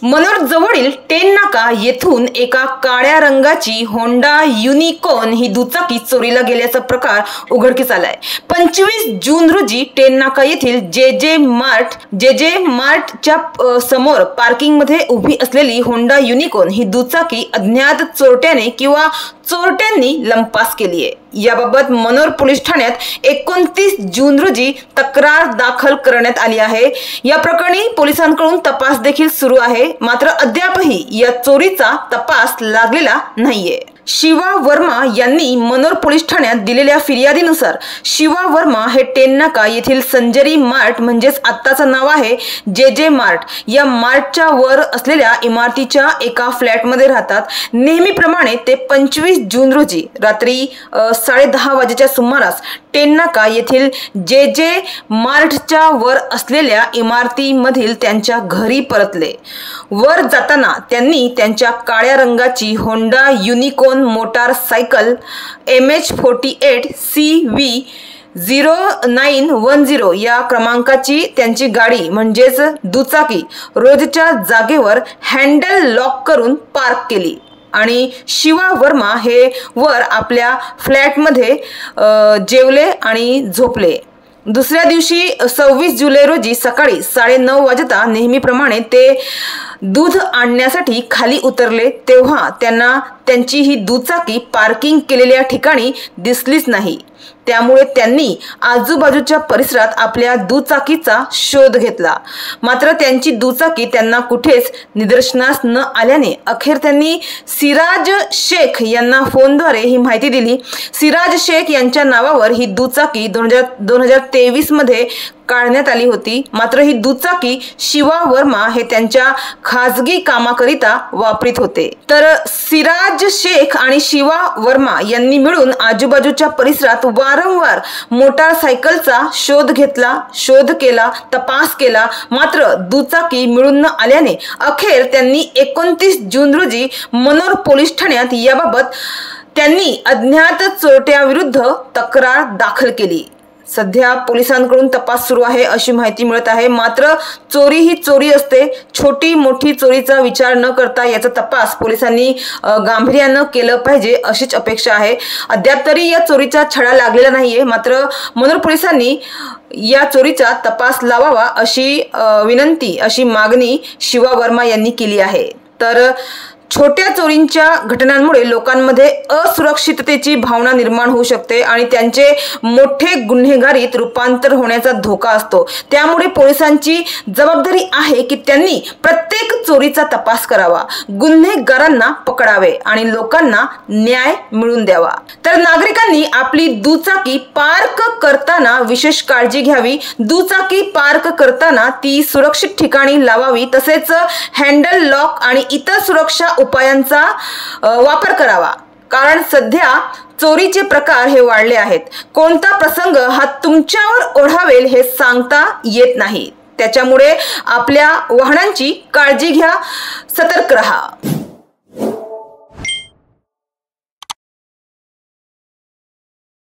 मनोर जवळील टेन नाका येथून एका काळ्या रंगाची होंडा युनिकॉर्न ही दुचाकी चोरीला गेल्याचा प्रकार उघडकीस आलाय। 25 जून रोजी टेन नाका येथील जे मार्टच्या समोर पार्किंग मध्ये उभी असलेली होंडा युनिकॉर्न ही दुचाकी अज्ञात चोरट्याने किंवा चोरट्यांनी लंपास केली आहे। याबाबत मनोर पोलीस ठाण्यात 29 जून रोजी तक्रार दाखल करण्यात आली आहे। या प्रकरणी पोलिसांकडून तपास देखील सुरू आहे, मात्र अद्यापही या चोरीचा तपास लागलेला नाहीये। शिवा वर्मा यांनी मनोर पोलीस ठाण्यात दिलेल्या फिर्यादीनुसार शिवा वर्मा हे टेन नाका येथील संजरी मार्ट म्हणजेच आत्ताचं नाव आहे जे मार्ट या मार्टच्या वर असलेल्या इमारतीच्या एका फ्लॅटमध्ये राहतात। नेहमीप्रमाणे ते 25 जून रोजी रात्री 10:30 वाजेच्या सुमारास टेन नाका येथील जे मार्टच्या वर असलेल्या इमारतीमधील त्यांच्या घरी परतले। वर जाताना त्यांनी त्यांच्या काळ्या रंगाची Honda unicorn motorcycle MH48 CV 0910 या क्रमांकाची त्यांची गाडी म्हणजेच दुचाकी रोजच्या जागेवर हँडल लॉक करून पार्क केली आणि शिवा वर्मा हे वर आपल्या फ्लॅटमध्ये जेवले आणि झोपले। दुसऱ्या दिवशी 26 जुलै रोजी सकाळी 9:30 वाजता नेहमीप्रमाणे ते दूध आणण्यासाठी खाली उतरले, तेव्हा त्यांना त्यांची ही दुचाकी पार्किंग केलेल्या ठिकाणी दिसलीच नाही। त्यामुळे त्यांनी आजूबाजूच्या परिसरात आपल्या दुचाकीचा शोध घेतला, मात्र त्यांची दुचाकी त्यांना कुठेच निदर्शनास न आल्याने अखेर त्यांनी सिराज शेख यांना फोनद्वारे ही माहिती दिली। सिराज शेख यांच्या नावावर ही दुचाकी 2023 मध्ये काढण्यात आली होती, मात्र ही दुचाकी शिवा वर्मा हे त्यांच्या खाजगी कामाकरिता वापरीत होते। तर सिराज शेख आणि शिवा वर्मा यांनी मिळून आजूबाजूच्या परिसरात वारंवार मोटारसायकलचा शोध केला, तपास केला, मात्र दुचाकी मिळून न आल्याने अखेर त्यांनी 29 जून रोजी मनोर पोलीस ठाण्यात याबाबत त्यांनी अज्ञात चोरट्याविरुद्ध तक्रार दाखल केली। सध्या पोलिसांकडून तपास सुरू आहे अशी माहिती मिळत आहे, मात्र चोरी ही चोरी असते। छोटी मोठी चोरीचा विचार न करता याचा तपास पोलिसांनी गांभीर्याने केलं पाहिजे अशीच अपेक्षा आहे। अद्याप तरी या चोरीचा छडा लागलेला नाहीये, मात्र मनोर पोलिसांनी या चोरीचा तपास लावावा अशी विनंती, अशी मागणी शिवा वर्मा यांनी केली आहे। तर छोट्या चोरींच्या घटनांमुळे लोकांमध्ये असुरक्षिततेची भावना निर्माण होऊ शकते आणि त्यांचे मोठे गुन्हेगारीत रूपांतर होण्याचा धोका असतो। त्यामुळे पोलिसांची जबाबदारी आहे की त्यांनी प्रत्येक चोरीचा तपास करावा, गुन्हेगारांना पकडावे आणि लोकांना न्याय मिळवून द्यावा। तर नागरिकांनी आपली दुचाकी पार्क करताना विशेष काळजी घ्यावी। दुचाकी पार्क करताना ती सुरक्षित ठिकाणी लावावी, तसेच हँडल लॉक आणि इतर सुरक्षा उपायांचा वापर करावा, कारण सध्या चोरीचे प्रकार हे वाढले आहेत। कोणता प्रसंग हा तुमच्यावर ओढावेल हे सांगता येत नाही, त्याच्यामुळे आपल्या वाहनांची काळजी घ्या, सतर्क रहा।